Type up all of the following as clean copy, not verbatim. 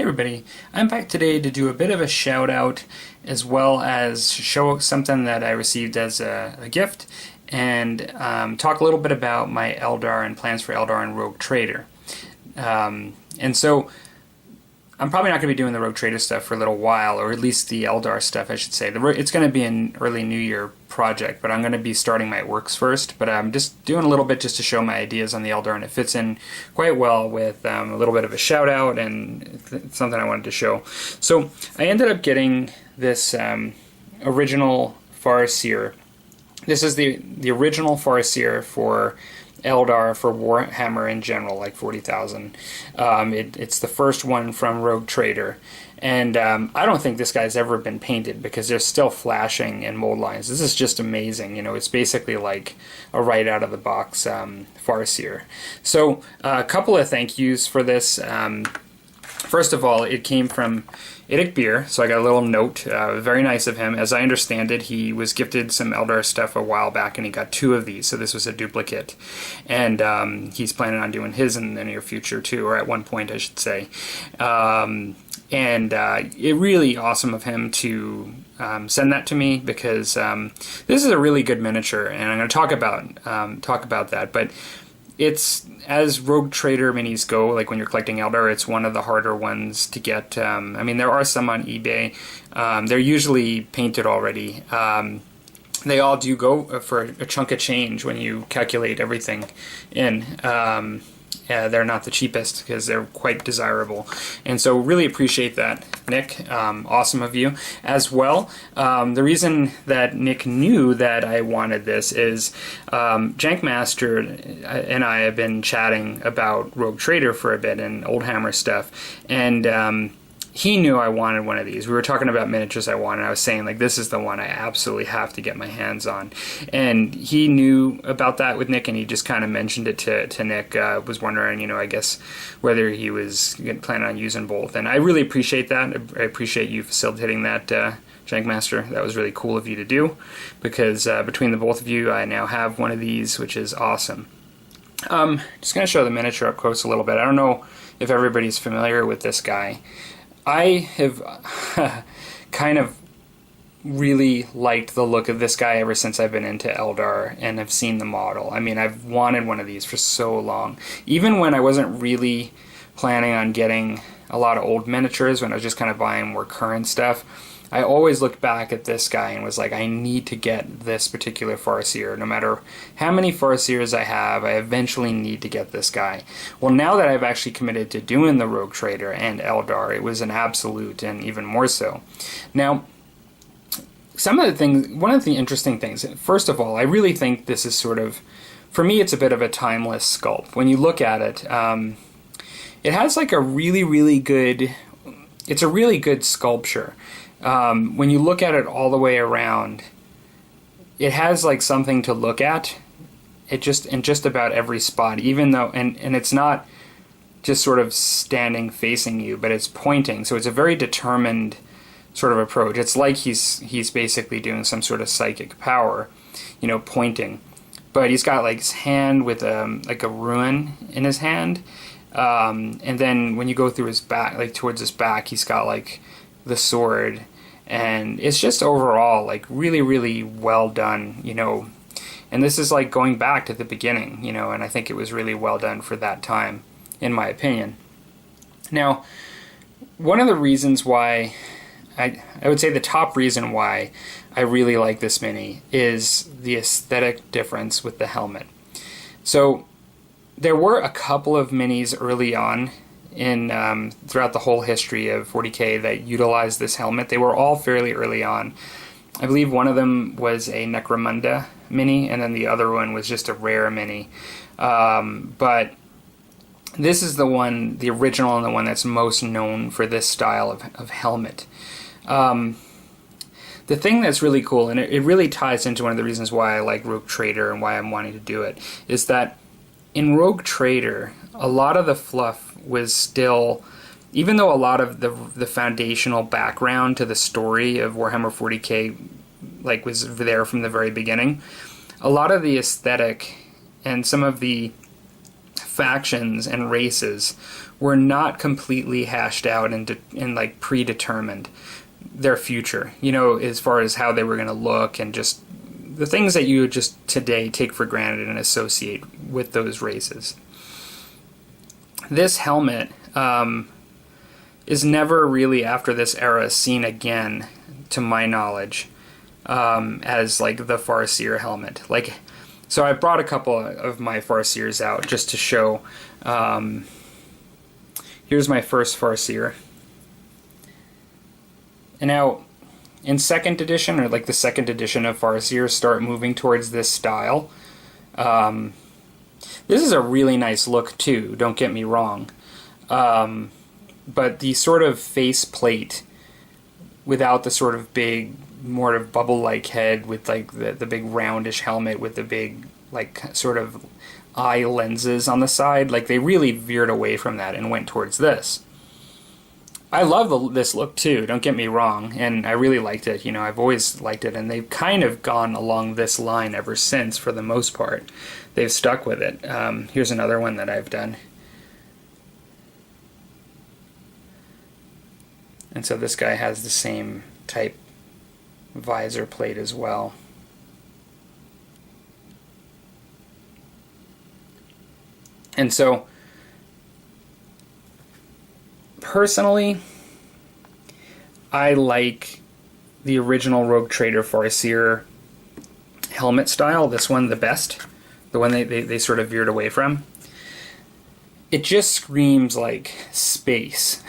everybody, I'm back today to do a bit of a shout out as well as show something that I received as a gift and talk a little bit about my Eldar and plans for Eldar and Rogue Trader. And so I'm probably not going to be doing the Rogue Trader stuff for a little while, or at least the Eldar stuff I should say. It's going to be an early New Year project, but I'm going to be starting my works first. But I'm just doing a little bit just to show my ideas on the Eldar, and it fits in quite well with a little bit of a shout out and something I wanted to show. So I ended up getting this original Farseer. This is the original Farseer for Eldar for Warhammer in general, like 40,000. It's the first one from Rogue Trader, and I don't think this guy's ever been painted because they're still flashing in mold lines. This is just amazing. You know, it's basically like a right out of the box Farseer. So a couple of thank yous for this. First of all, it came from Idic Beer, so I got a little note, very nice of him. As I understand it, he was gifted some Eldar stuff a while back, and he got 2 of these, so this was a duplicate. And he's planning on doing his in the near future, too, or at one point, I should say. It really awesome of him to send that to me, because this is a really good miniature, and I'm going to talk about that, but it's, as Rogue Trader minis go, like when you're collecting Eldar, it's one of the harder ones to get. I mean, there are some on eBay. They're usually painted already. They all do go for a chunk of change when you calculate everything in. They're not the cheapest because they're quite desirable. And so really appreciate that, Nick. Awesome of you as well. The reason that Nick knew that I wanted this is Jankmaster and I have been chatting about Rogue Trader for a bit and Old Hammer stuff. And he knew I wanted one of these. We were talking about miniatures I wanted. I was saying, like, this is the one I absolutely have to get my hands on. And he knew about that with Nick, and he just kind of mentioned it to Nick. Was wondering, you know, I guess whether he was planning on using both. And I really appreciate that. I appreciate you facilitating that, Jankmaster. That was really cool of you to do, because between the both of you, I now have one of these, which is awesome. Just going to show the miniature up close a little bit. I don't know if everybody's familiar with this guy. I have kind of really liked the look of this guy ever since I've been into Eldar and have seen the model. I mean, I've wanted one of these for so long. Even when I wasn't really planning on getting a lot of old miniatures, when I was just kind of buying more current stuff, I always looked back at this guy and was like, I need to get this particular Farseer. No matter how many Farseers I have, I eventually need to get this guy. Well, now that I've actually committed to doing the Rogue Trader and Eldar, it was an absolute, and even more so. Now, some of the things, one of the interesting things, first of all, I really think this is sort of, for me, it's a bit of a timeless sculpt. When you look at it, it has like a really, really good, it's a really good sculpture. When you look at it all the way around, it has like something to look at. It just in just about every spot, even though, and it's not just sort of standing facing you, but it's pointing. So it's a very determined sort of approach. It's like he's basically doing some sort of psychic power, you know, pointing. But he's got like his hand with like a rune in his hand, and then when you go through his back, like towards his back, he's got like the sword, and it's just overall like really, really well done, you know. And this is like going back to the beginning, you know, and I think it was really well done for that time, in my opinion. Now, one of the reasons why I would say the top reason why I really like this mini is the aesthetic difference with the helmet. So there were a couple of minis early on in throughout the whole history of 40K that utilized this helmet. They were all fairly early on. I believe one of them was a Necromunda mini, and then the other one was just a rare mini. But this is the one, the original, and the one that's most known for this style of helmet. The thing that's really cool, and it really ties into one of the reasons why I like Rogue Trader and why I'm wanting to do it, is that in Rogue Trader, a lot of the fluff was still, even though a lot of the foundational background to the story of Warhammer 40K like was there from the very beginning, a lot of the aesthetic and some of the factions and races were not completely hashed out and like predetermined their future, you know, as far as how they were going to look and just the things that you would just today take for granted and associate with those races. This helmet is never really, after this era, seen again, to my knowledge, as like the Farseer helmet. Like, so I brought a couple of my Farseers out just to show. Here's my first Farseer. And now, in second edition, or like the second edition of Farseer, start moving towards this style. This is a really nice look too, don't get me wrong. But the sort of face plate without the sort of big, more of bubble-like head with like the big roundish helmet with the big like sort of eye lenses on the side, like they really veered away from that and went towards this. I love this look too, don't get me wrong, and I really liked it. You know, I've always liked it, and they've kind of gone along this line ever since for the most part. They've stuck with it. Here's another one that I've done. And so this guy has the same type visor plate as well. And so, personally, I like the original Rogue Trader Farseer helmet style, this one the best, the one they sort of veered away from. It just screams like space.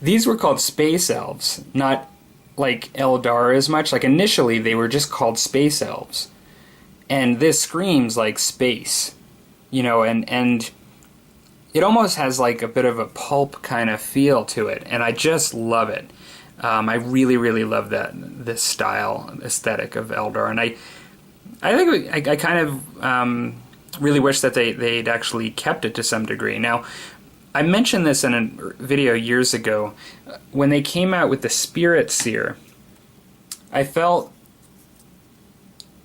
These were called Space Elves, not like Eldar as much. Like initially they were just called Space Elves. And this screams like space, you know, and it almost has like a bit of a pulp kind of feel to it, and I just love it. I really, really love this style aesthetic of Eldar, and I think I kind of really wish that they'd actually kept it to some degree. Now, I mentioned this in a video years ago. When they came out with the Spirit Seer, I felt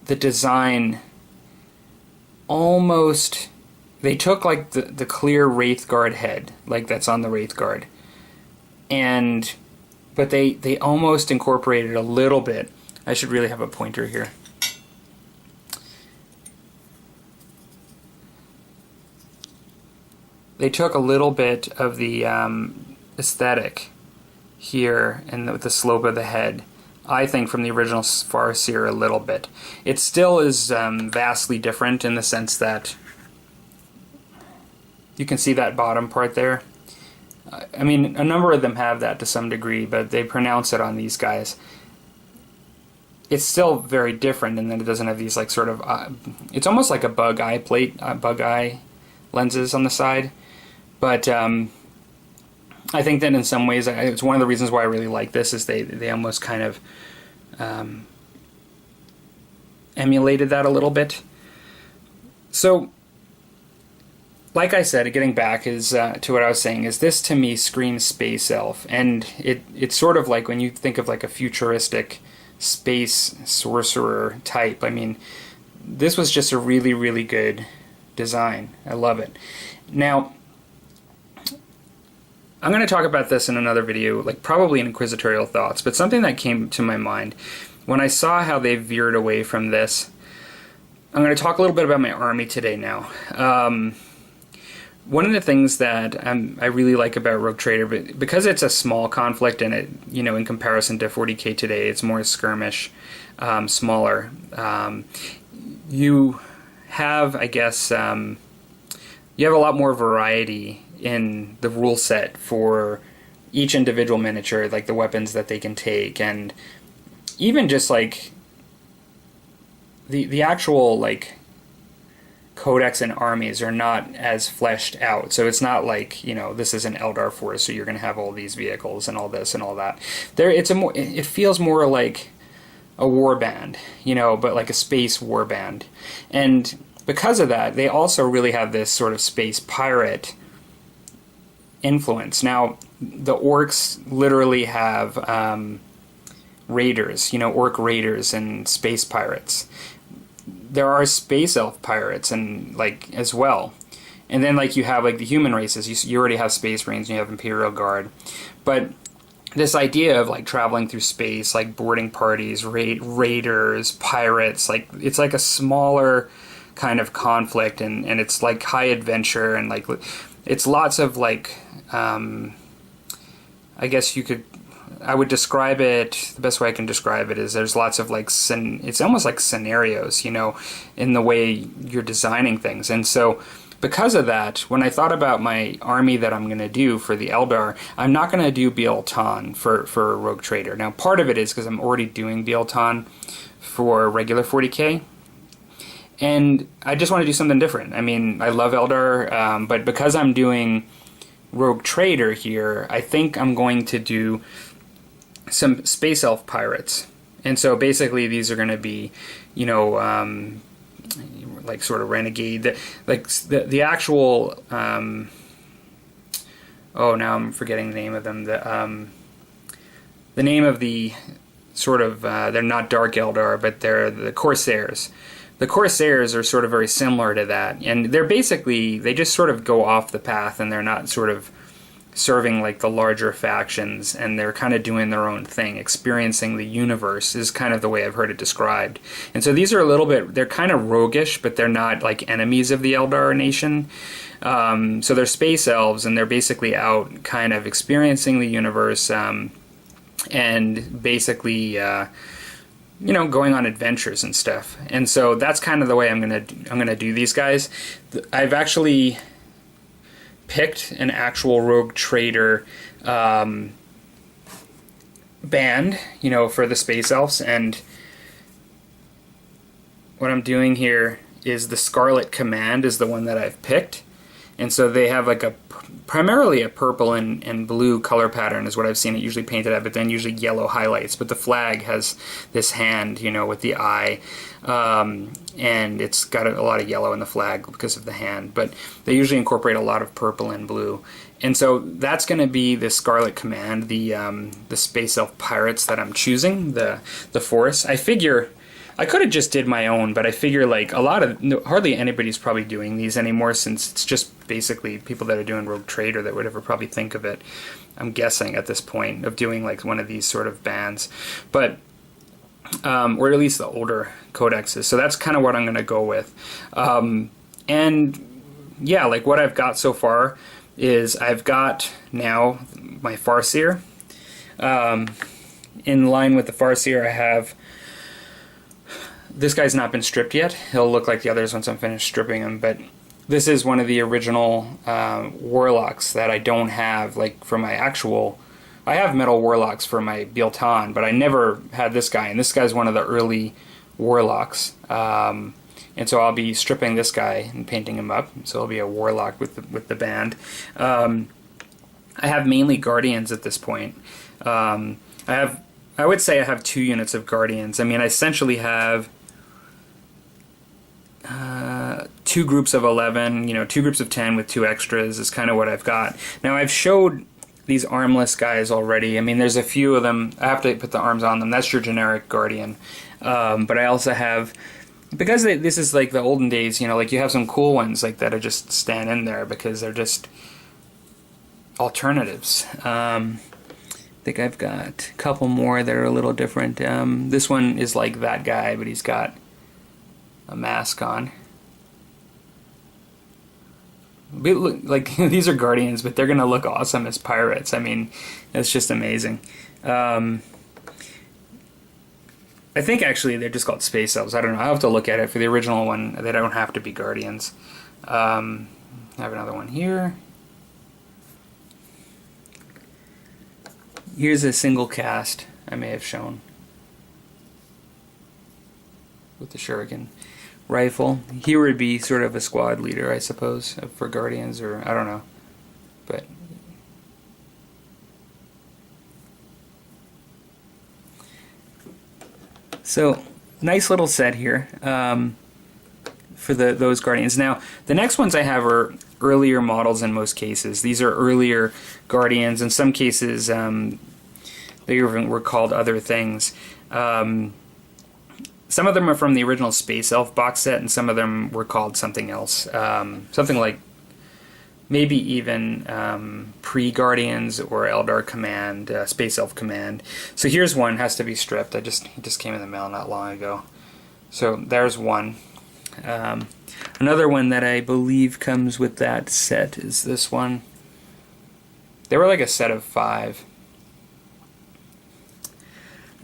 the design almost... They took like the clear Wraithguard head, like that's on the Wraithguard, but they almost incorporated a little bit. I should really have a pointer here. They took a little bit of the aesthetic here and the slope of the head, I think, from the original Farseer a little bit. It still is vastly different in the sense that you can see that bottom part there. I mean, a number of them have that to some degree, but they pronounce it on these guys. It's still very different in that it doesn't have these like sort of... it's almost like a bug eye plate, bug eye lenses on the side. But I think that in some ways, it's one of the reasons why I really like this, is they almost kind of emulated that a little bit. So... like I said, getting back is to what I was saying, is this to me screams Space Elf, and it's sort of like when you think of like a futuristic space sorcerer type. I mean, this was just a really, really good design. I love it. Now, I'm going to talk about this in another video, like probably in Inquisitorial Thoughts, but something that came to my mind when I saw how they veered away from this. I'm going to talk a little bit about my army today now. One of the things that I really like about Rogue Trader, because it's a small conflict and it, you know, in comparison to 40k today, it's more skirmish, smaller. You have, I guess, you have a lot more variety in the rule set for each individual miniature, like the weapons that they can take, and even just like the actual like codex and armies are not as fleshed out. So it's not like, you know, this is an Eldar force, so you're going to have all these vehicles and all this and all that. It feels more like a war band, you know, but like a space war band. And because of that, they also really have this sort of space pirate influence. Now, the orcs literally have raiders, you know, orc raiders and space pirates. There are space elf pirates and like as well, And then like you have like the human races. You already have Space Marines and you have Imperial Guard, but this idea of like traveling through space, like boarding parties, raiders, pirates, like it's like a smaller kind of conflict, and it's like high adventure, and like it's lots of like I guess I would describe it, the best way I can describe it is there's lots of like it's almost like scenarios, you know, in the way you're designing things. And so because of that, when I thought about my army that I'm going to do for the Eldar, I'm not going to do Biel-Tan for Rogue Trader. Now, part of it is because I'm already doing Biel-Tan for regular 40k, and I just want to do something different. I mean, I love Eldar, but because I'm doing Rogue Trader here, I think I'm going to do some Space Elf pirates. And so basically these are going to be, you know, like sort of renegade, like the actual oh, now I'm forgetting the name of them, the name of the sort of they're not Dark Eldar, but they're the Corsairs. The Corsairs are sort of very similar to that, and they're basically, they just sort of go off the path, and they're not sort of serving like the larger factions, and they're kind of doing their own thing, experiencing the universe is kind of the way I've heard it described. And so these are a little bit, they're kind of roguish, but they're not like enemies of the Eldar nation. So they're space elves, and they're basically out kind of experiencing the universe, and basically you know, going on adventures and stuff. And so that's kind of the way I'm gonna do these guys. I've actually picked an actual Rogue Trader band, you know, for the Space Elves, and what I'm doing here is the Scarlet Command is the one that I've picked. And so they have like primarily a purple and blue color pattern is what I've seen it usually painted at, but then usually yellow highlights. But the flag has this hand, you know, with the eye, and it's got a lot of yellow in the flag because of the hand. But they usually incorporate a lot of purple and blue. And so that's going to be the Scarlet Command, the Space Elf Pirates that I'm choosing, the Force. I figure I could have just did my own, but I figure like hardly anybody's probably doing these anymore, since it's just basically people that are doing Rogue Trader that would ever probably think of it, I'm guessing at this point, of doing like one of these sort of bands. But or at least the older codexes. So that's kind of what I'm going to go with. And yeah, like what I've got so far is I've got now my Farseer. In line with the Farseer, I have, this guy's not been stripped yet. He'll look like the others once I'm finished stripping him, but this is one of the original Warlocks that I don't have, like for my actual, I have metal Warlocks for my Biel-Tan, but I never had this guy, and this guy's one of the early Warlocks. And so I'll be stripping this guy and painting him up, so it'll be a Warlock with the band. I have mainly Guardians at this point. I would say I have 2 units of Guardians. I mean, I essentially have 2 groups of 11, you know, 2 groups of 10 with 2 extras is kind of what I've got. Now, I've showed these armless guys already. I mean, there's a few of them. I have to put the arms on them. That's your generic Guardian. But I also have, because this is like the olden days, you know, like you have some cool ones like that are just stand in there because they're just alternatives. I think I've got a couple more that are a little different. This one is like that guy, but he's got a mask on. But look, like these are Guardians, but they're gonna look awesome as pirates. I mean, it's just amazing. I think actually they're just called Space Elves. I don't know. I'll have to look at it. For the original one, they don't have to be Guardians. I have another one here. Here's a single cast I may have shown with the Shuriken rifle. He would be sort of a squad leader, I suppose, for Guardians, or I don't know. But so nice little set here for those Guardians. Now the next ones I have are earlier models in most cases. These are earlier Guardians. In some cases, they even were called other things. Some of them are from the original Space Elf box set, and some of them were called something else. Something like maybe even pre-Guardians or Eldar Command, Space Elf Command. So here's one, has to be stripped. It just came in the mail not long ago. So there's one. Another one that I believe comes with that set is this one. They were like a set of 5.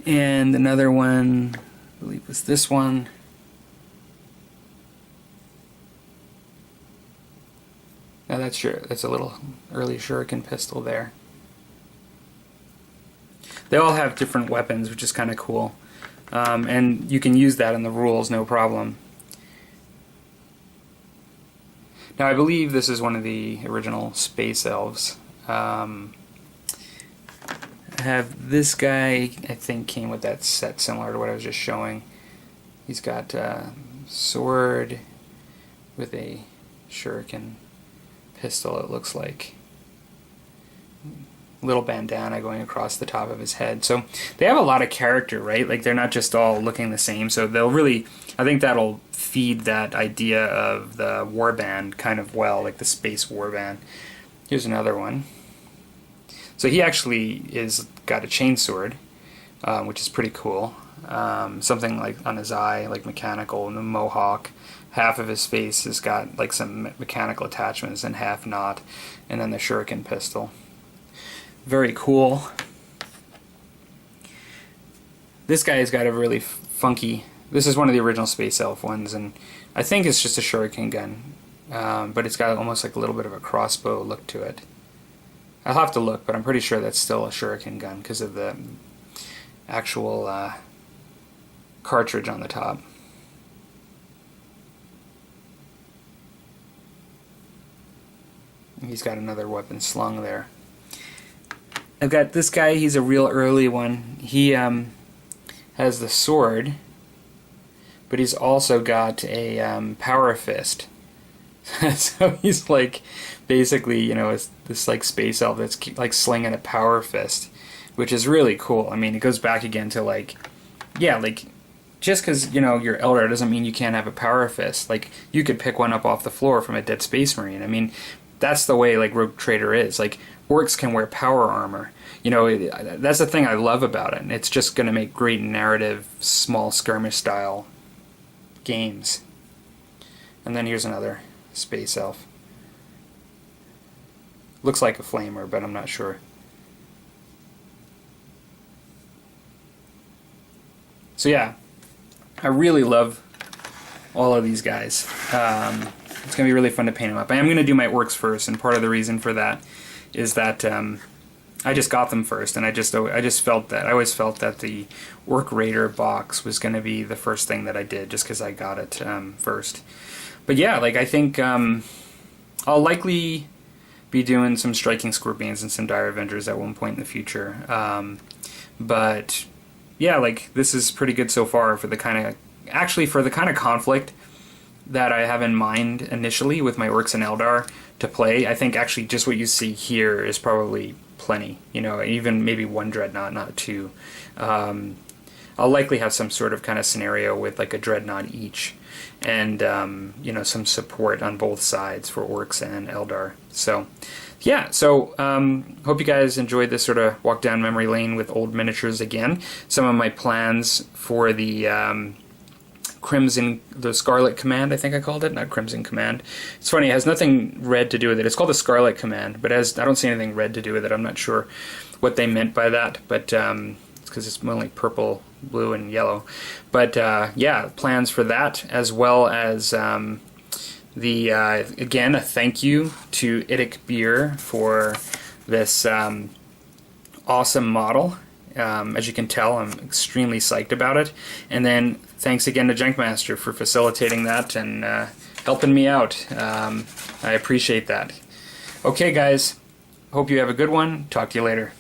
And another one, I believe was this one. Now that's a little early Shuriken pistol there. They all have different weapons, which is kind of cool. And you can use that in the rules, no problem. Now I believe this is one of the original Space Elves. I have this guy, I think came with that set similar to what I was just showing. He's got a sword with a shuriken pistol, it looks like. Little bandana going across the top of his head. So they have a lot of character, right? Like they're not just all looking the same. So they'll really, I think that'll feed that idea of the warband kind of well, like the space warband. Here's another one. So he actually is got a chainsword, which is pretty cool. Something like on his eye, like mechanical, and the mohawk. Half of his face has got like some mechanical attachments and half not. And then the shuriken pistol. Very cool. This guy has got a really funky... This is one of the original Space Elf ones, and I think it's just a shuriken gun. But it's got almost like a little bit of a crossbow look to it. I'll have to look, but I'm pretty sure that's still a shuriken gun because of the actual cartridge on the top. He's got another weapon slung there. I've got this guy, he's a real early one. He has the sword, but he's also got a power fist. So he's like, basically, you know, it's this like space elf that's like slinging a power fist, which is really cool. I mean, it goes back again to like, yeah, like, just because, you know, you're Eldar doesn't mean you can't have a power fist. Like, you could pick one up off the floor from a dead space marine. I mean, that's the way, like, Rogue Trader is. Like, orcs can wear power armor. You know, that's the thing I love about it. And it's just going to make great narrative, small skirmish-style games. And then here's another space elf. Looks like a flamer, but I'm not sure. So yeah, I really love all of these guys. It's going to be really fun to paint them up. I am going to do my orcs first, and part of the reason for that is that I just got them first, and I just felt that, I always felt that the Orc Raider box was going to be the first thing that I did, just because I got it first. But yeah, like, I think I'll likely be doing some Striking Scorpions and some Dire Avengers at one point in the future. But yeah, like, this is pretty good so far for the kind of, actually for the kind of conflict that I have in mind initially with my Orcs and Eldar to play. I think actually just what you see here is probably plenty, you know, even maybe one Dreadnought, not two. I'll likely have some sort of kind of scenario with like a Dreadnought each, and you know, some support on both sides for Orcs and Eldar. So yeah, so hope you guys enjoyed this sort of walk down memory lane with old miniatures again. Some of my plans for the the Scarlet Command, I think I called it, not Crimson Command. It's funny, it has nothing red to do with it. It's called the Scarlet Command, but I don't see anything red to do with it. I'm not sure what they meant by that, but it's because it's mainly purple, blue, and yellow. But yeah, plans for that, as well as again, a thank you to Idic Beer for this awesome model. As you can tell, I'm extremely psyched about it. And then thanks again to Junkmaster for facilitating that and helping me out. I appreciate that. Okay, guys. Hope you have a good one. Talk to you later.